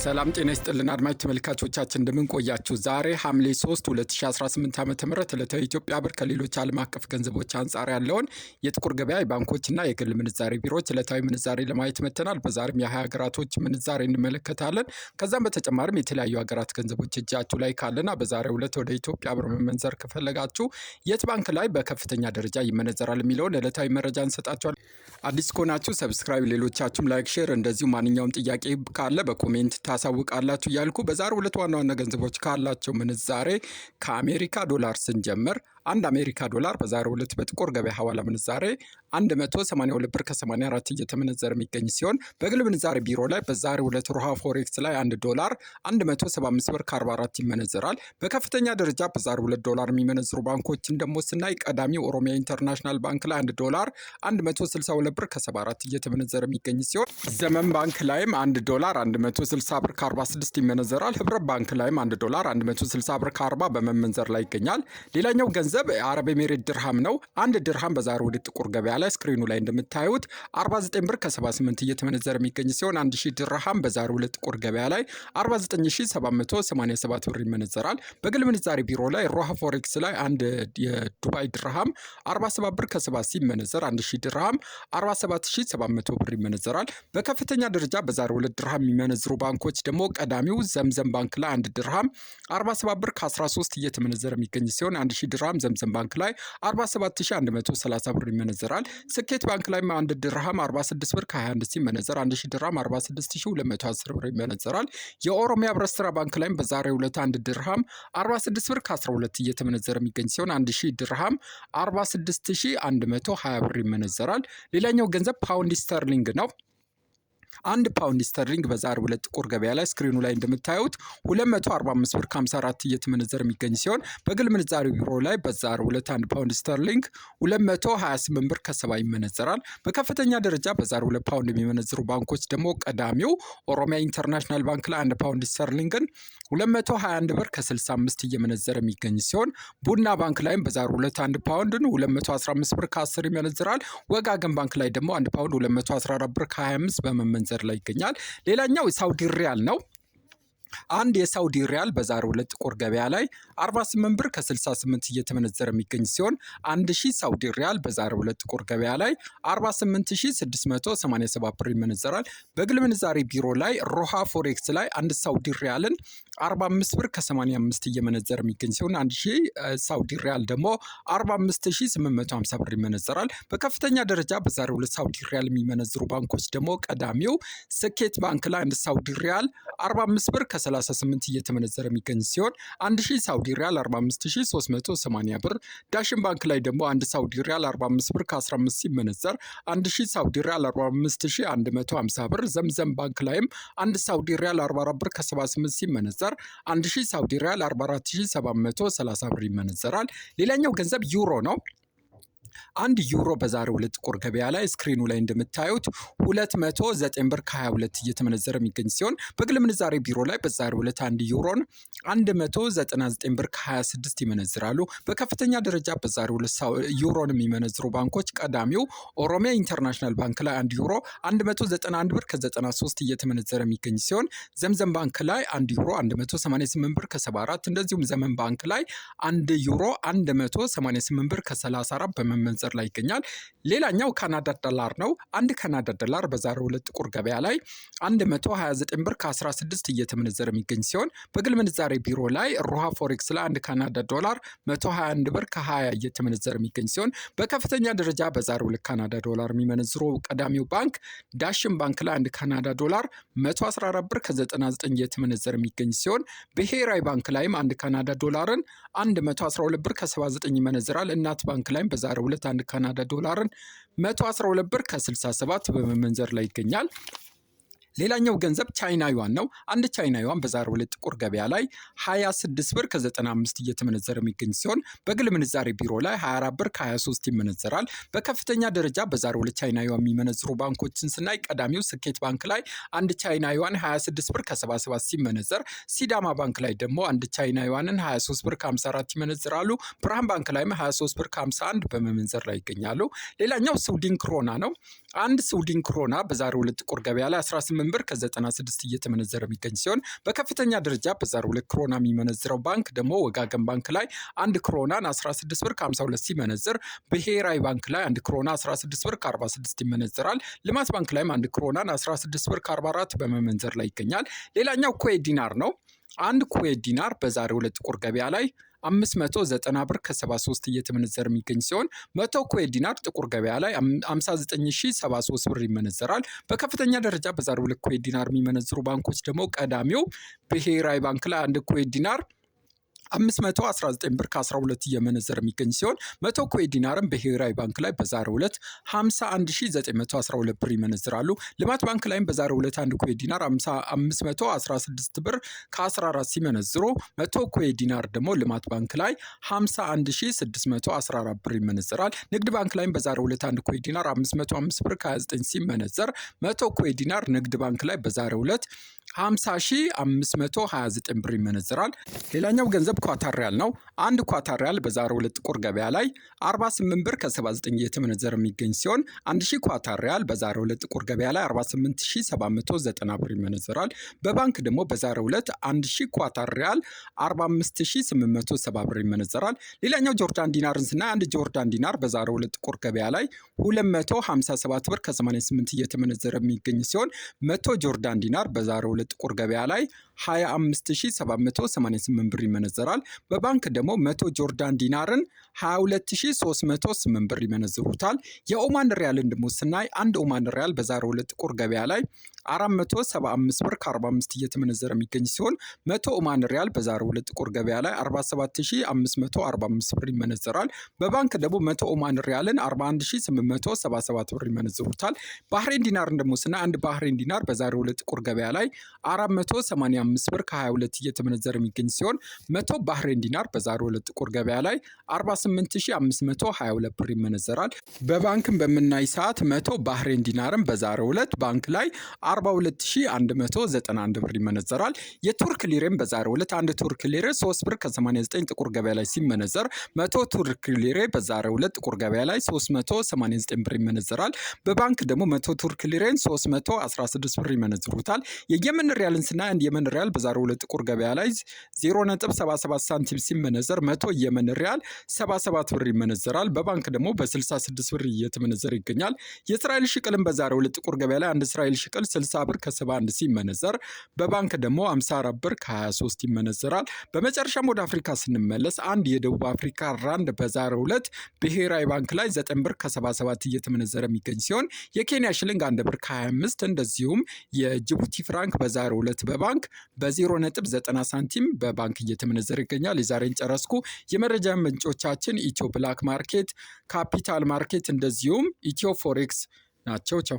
ሰላም ጤና ይስጥልን አድማጭ ተመልካቾቻችን እንደምን ቆያችሁ። ዛሬ ሐምሌ 3 2018 ዓ.ም ዕለታዊ ኢትዮጵያ ብር ከሌሎች ዓለም አቀፍ ገንዘቦች አንጻር ያለውን የጥቁር ገበያ የባንኮችና የግል ምንዛሬ ቢሮዎች ዕለታዊ ምንዛሬ ለማየት መተናል። በዛሬም የ20 ሀገራቶች ምንዛሬ እንመለከታለን። ከዛም በተጨማሪም የተለያዩ ሀገራት ገንዘቦች እጃችሁ ላይ ካለና በዛሬው ዕለት ወደ ኢትዮጵያ ብር መመንዘር ከፈለጋችሁ የት ባንክ ላይ በከፍተኛ ደረጃ ይመነዘራል የሚለውን ዕለታዊ መረጃ እንሰጣችኋል። አዲስ ከሆናችሁ ሰብስክራይብ፣ ሌሎቻችሁም ላይክ፣ ሼር እንደዚሁ ማንኛውም ጥያቄ ካለ በኮሜንት ታሳውቃላችሁ እያልኩ በዛሬው ዕለት ዋና ዋና ገንዘቦች ካላቸው ምንዛሬ ከአሜሪካ ዶላር ስንጀምር አንድ አሜሪካ ዶላር በዛሬው ዕለት በጥቁር ገበያ ሐዋላ ምንዛሬ 182 ብር ከ84 እየተመነዘረ የሚገኝ ሲሆን በግል ምንዛሬ ቢሮ ላይ በዛሬው ዕለት ሮሃ ፎሬክስ ላይ 1 ዶላር 175 ብር ከ44 ይመነዘራል። በከፍተኛ ደረጃ በዛሬው ዕለት ዶላር የሚመነዝሩ ባንኮችን ደግሞ ስናይ ቀዳሚው ኦሮሚያ ኢንተርናሽናል ባንክ ላይ 1 ዶላር 162 ብር ከ74 እየተመነዘረ የሚገኝ ሲሆን ዘመን ባንክ ላይም 1 ዶላር 160 ብር ከ46 ይመነዘራል። ህብረት ባንክ ላይም 1 ዶላር 160 ብር ከ40 በመመንዘር ላይ ይገኛል። ሌላኛው ገንዘብ አረብ ኤሚሬት ድርሃም ነው። አንድ ድርሃም በዛሬው ዕለት ጥቁር ገበያ ላይ ስክሪኑ ላይ እንደምታዩት 49 ብር ከ78 እየተመነዘረ የሚገኝ ሲሆን 1000 ድርሃም በዛሬው ዕለት ጥቁር ገበያ ላይ 49787 ብር ይመነዘራል። በግል ምንዛሬ ቢሮ ላይ ሮሃ ፎሬክስ ላይ አንድ የዱባይ ድርሃም 47 ብር ከ70 ሲመነዘር 1000 ድርሃም 47700 ብር ይመነዘራል። በከፍተኛ ደረጃ በዛሬው ዕለት ድርሃም የሚመነዝሩ ባንኮች ደግሞ ቀዳሚው ዘምዘም ባንክ ላይ 1 ድርሃም 47 ብር ከ13 እየተመነዘረ የሚገኝ ሲሆን 1000 ድርሃም ዘምዘም ባንክ ላይ 47130 ብር ይመነዘራል። ስኬት ባንክ ላይ 1 ድርሃም 46 ብር ከ21 ሲመነዘር 1000 ድርሃም 46210 ብር ይመነዘራል። የኦሮሚያ ህብረት ስራ ባንክ ላይ በዛሬው ዕለት 1 ድርሃም 46 ብር ከ12 እየተመነዘረ የሚገኝ ሲሆን 1000 ድርሃም 46120 ብር ይመነዘራል። ሌላኛው ገንዘብ ፓውንድ ስተርሊንግ ነው። አንድ ፓውንድ ስተርሊንግ በዛሬው ዕለት ጥቁር ገበያ ላይ ስክሪኑ ላይ እንደምታዩት 245 ብር ከ54 እየተመነዘረ የሚገኝ ሲሆን በግል ምንዛሬ ቢሮ ላይ በዛሬው ዕለት 1 ፓውንድ ስተርሊንግ 228 ብር ከ70 ይመነዘራል። በከፍተኛ ደረጃ በዛሬው ዕለት ፓውንድ የሚመነዝሩ ባንኮች ደግሞ ቀዳሚው ኦሮሚያ ኢንተርናሽናል ባንክ ላይ 1 ፓውንድ ስተርሊንግን 221 ብር ከ65 እየመነዘረ የሚገኝ ሲሆን ቡና ባንክ ላይም በዛሬው ዕለት 1 ፓውንድን 215 ብር ከ10 ይመነዝራል። ወጋገን ባንክ ላይ ደግሞ 1 ፓውንድ 214 ብር ከ25 በመመንዘር ላይ ይገኛል። ሌላኛው የሳውዲ ሪያል ነው። አንድ የሳውዲ ሪያል በዛሬው ዕለት ጥቁር ገበያ ላይ 48 ብር ከ68 እየተመነዘረ የሚገኝ ሲሆን 1000 ሳውዲ ሪያል በዛሬው ዕለት ጥቁር ገበያ ላይ 48687 ብር ይመነዘራል። በግል ምንዛሬ ቢሮ ላይ ሮሃ ፎሬክስ ላይ 1 ሳውዲ ሪያልን 45 ብር ከ85 እየመነዘረ የሚገኝ ሲሆን 1000 ሳውዲ ሪያል ደግሞ 45850 ብር ይመነዘራል። በከፍተኛ ደረጃ በዛሬው ዕለት ሳውዲ ሪያል የሚመነዝሩ ባንኮች ደግሞ ቀዳሚው ስኬት ባንክ ላይ 1 ሳውዲ ሪያል 45 ብር ከ38 እየተመነዘረ የሚገኝ ሲሆን 1000 ሳውዲ ሪያል 45380 ብር። ዳሽን ባንክ ላይ ደግሞ 1 ሳውዲ ሪያል 45 ብር ከ15 ሲመነዘር 1000 ሳውዲ ሪያል 45150 ብር። ዘምዘም ባንክ ላይም 1 ሳውዲ ሪያል 44 ብር ከ78 ሲመነዘር 1000 ሳውዲ ሪያል 44730 ብር ይመነዘራል። ሌላኛው ገንዘብ ዩሮ ነው። 1 ዩሮ በዛሬው ዕለት ጥቁር ገበያ ላይ ስክሪኑ ላይ እንደምታዩት 209 ብር ከ22 እየተመነዘረ የሚገኝ ሲሆን በግል ምንዛሬ ቢሮ ላይ በዛሬው ዕለት 1 ዩሮን 199 ብር ከ26 ይመነዝራሉ። በከፍተኛ ደረጃ በዛሬው ዕለት ዩሮን የሚመነዝሩ ባንኮች ቀዳሚው ኦሮሚያ ኢንተርናሽናል ባንክ ላይ 1 ዩሮ 191 ብር ከ93 እየተመነዘረ የሚገኝ ሲሆን ዘምዘም ባንክ ላይ 1 ዩሮ 188 ብር ከ74 እንደዚሁም ዘመን ባንክ ላይ 1 ዩሮ 188 ብር ከ34 በመመንዘር ላይ ይገኛል። ሌላኛው ካናዳ ዶላር ነው። 1 ካናዳ ዶላር በዛሬው ዕለት ጥቁር ገበያ ላይ 129 ብር ከ16 እየተመነዘረ የሚገኝ ሲሆን በግል ምንዛሬ ቢሮ ላይ ሮሃ ፎሬክስ ላይ 1 ካናዳ ዶላር 121 ብር ከ20 እየተመነዘረ የሚገኝ ሲሆን በከፍተኛ ደረጃ በዛሬው ዕለት ካናዳ ዶላር የሚመነዝሩ ቀዳሚው ባንክ ዳሽን ባንክ ላይ 1 ካናዳ ዶላር 114 ብር ከ99 እየተመነዘረ የሚገኝ ሲሆን ብሔራዊ ባንክ ላይም 1 ካናዳ ዶላርን 112 ብር ከ79 ይመነዝራል። እናት ባንክ ላይም በዛሬው ዕለት 1 ካናዳ ዶላርን 112 ብር ከ67 በመመንዘር ላይ ይገኛል። ሌላኛው ገንዘብ ቻይና ዩዋን ነው። 1 ቻይና ዩዋን በዛሬው ዕለት ጥቁር ገበያ ላይ 26 ብር ከ95 እየተመነዘረ የሚገኝ ሲሆን በግል ምንዛሬ ቢሮ ላይ 24 ብር ከ23 ይመነዘራል። በከፍተኛ ደረጃ በዛሬው ዕለት ቻይና ዩዋን የሚመነዝሩ ባንኮችን ስናይ ቀዳሚው ስኬት ባንክ ላይ 1 ቻይና ዩዋን 26 ብር ከ77 ሲመነዘር ሲዳማ ባንክ ላይ ደግሞ 1 ቻይና ዩዋንን 23 ብር ከ54 ይመነዝራሉ። ብርሃን ባንክ ላይም 23 ብር ከ51 በመመንዘር ላይ ይገኛሉ። ሌላኛው ስዊድን ክሮና ነው። 1 ስዊድን ክሮና በዛሬው ዕለት ጥቁር ገበያ ላይ 18 8 ብር ከ96 እየተመነዘረ የሚገኝ ሲሆን በከፍተኛ ደረጃ በዛሬው ዕለት ክሮና የሚመነዝረው ባንክ ደግሞ ወጋገን ባንክ ላይ 1 ክሮናን 16 ብር ከ52 ሲመነዝር ብሔራዊ ባንክ ላይ 1 ክሮና 16 ብር ከ46 ይመነዘራል። ልማት ባንክ ላይም 1 ክሮናን 16 ብር ከ44 በመመንዘር ላይ ይገኛል። ሌላኛው ኩዌት ዲናር ነው። አንድ ኩዌት ዲናር በዛሬው ዕለት ጥቁር ገበያ ላይ 590 ብር ከ73 እየተመነዘረ የሚገኝ ሲሆን 100 ኩዌት ዲናር ጥቁር ገበያ ላይ 59073 ብር ይመነዘራል። በከፍተኛ ደረጃ በዛሬው ዕለት ኩዌት ዲናር የሚመነዝሩ ባንኮች ደግሞ ቀዳሚው ብሔራዊ ባንክ ላይ 1 ኩዌት ዲናር 519 ብር ከ12 እየመነዘረ የሚገኝ ሲሆን 100 ኩዌት ዲናርም ብሔራዊ ባንክ ላይ በዛሬው ዕለት 51912 ብር ይመነዝራሉ። ልማት ባንክ ላይም በዛሬው ዕለት 1 ኩዌት ዲናር 516 ብር ከ14 ሲመነዝሩ 100 ኩዌት ዲናር ደግሞ ልማት ባንክ ላይ 51614 ብር ይመነዝራል። ንግድ ባንክ ላይም በዛሬው ዕለት 1 ኩዌት ዲናር 505 ብር ከ29 ሲመነዘር 100 ኩዌት ዲናር ንግድ ባንክ ላይ በዛሬው ዕለት 50529 ብር ይመነዝራል። ሌላኛው ገንዘብ ኳታር ሪያል ነው። አንድ ኳታር ሪያል በዛሬው ዕለት ጥቁር ገበያ ላይ 48 ብር ከ79 እየተመነዘረ የሚገኝ ሲሆን 1000 ኳታር ሪያል በዛሬው ዕለት ጥቁር ገበያ ላይ 48790 ብር ይመነዘራል። በባንክ ደግሞ በዛሬው ዕለት 1000 ኳታር ሪያል 45870 ብር ይመነዘራል። ሌላኛው ጆርዳን ዲናርን ስናይ አንድ ጆርዳን ዲናር በዛሬው ዕለት ጥቁር ገበያ ላይ 257 ብር ከ88 እየተመነዘረ የሚገኝ ሲሆን 100 ጆርዳን ዲናር በዛሬው ዕለት ጥቁር ገበያ ላይ 25788 ብር ይመነዘራል። በባንክ ደግሞ 100 ጆርዳን ዲናርን 22308 ብር ይመነዝሩታል። የኦማን ሪያልን ደግሞ ስናይ አንድ ኦማን ሪያል በዛሬው ዕለት ጥቁር ገበያ ላይ 475 ብር ከ45 እየተመነዘረ የሚገኝ ሲሆን 100 ኦማን ሪያል በዛሬው ዕለት ጥቁር ገበያ ላይ 47545 ብር ይመነዘራል። በባንክ ደግሞ 100 ኦማን ሪያልን 41877 ብር ይመነዝሩታል። ባህሬን ዲናርን ደግሞ ስናይ አንድ ባህሬን ዲናር በዛሬው ዕለት ጥቁር ገበያ ላይ 485 ብር ከ22 እየተመነዘረ የሚገኝ ሲሆን 100 ባህሬን ዲናር በዛሬው ዕለት ጥቁር ገበያ ላይ 48522 ብር ይመነዘራል። በባንክም በምናይ ሰዓት 100 ባህሬን ዲናርም በዛሬው ዕለት ባንክ ላይ 42191 ብር ይመነዘራል። የቱርክ ሊሬም በዛሬው ዕለት አንድ ቱርክ ሊሬ 3 ብር ከ89 ጥቁር ገበያ ላይ ሲመነዘር 100 ቱርክ ሊሬ በዛሬው ዕለት ጥቁር ገበያ ላይ 389 ብር ይመነዘራል። በባንክ ደግሞ 100 ቱርክ ሊሬን 316 ብር ይመነዝሩታል። የየመን ሪያልን ስናይ አንድ የመን ሪያል በዛሬው ዕለት ጥቁር ገበያ ላይ 0.77 ሳንቲም ሲመነዘር 100 የመን ሪያል 77 ብር ይመነዘራል። በባንክ ደግሞ በ66 ብር እየተመነዘረ ይገኛል። የእስራኤል ሽቅልን በዛሬው ዕለት ጥቁር ገበያ ላይ አንድ እስራኤል ሽቅል 60 ብር ከ71 ሲመነዘር በባንክ ደግሞ 54 ብር ከ23 ይመነዘራል። በመጨረሻም ወደ አፍሪካ ስንመለስ አንድ የደቡብ አፍሪካ ራንድ በዛሬው ዕለት ብሔራዊ ባንክ ላይ 9 ብር ከ77 እየተመነዘረ የሚገኝ ሲሆን የኬንያ ሽልንግ 1 ብር ከ25 እንደዚሁም የጅቡቲ ፍራንክ በዛሬው ዕለት በባንክ በ0.90 ሳንቲም በባንክ እየተመነዘረ ይገኛል። የዛሬን ጨረስኩ። የመረጃ ምንጮቻችን ኢትዮ ብላክ ማርኬት፣ ካፒታል ማርኬት እንደዚሁም ኢትዮ ፎሬክስ ናቸው። ቻው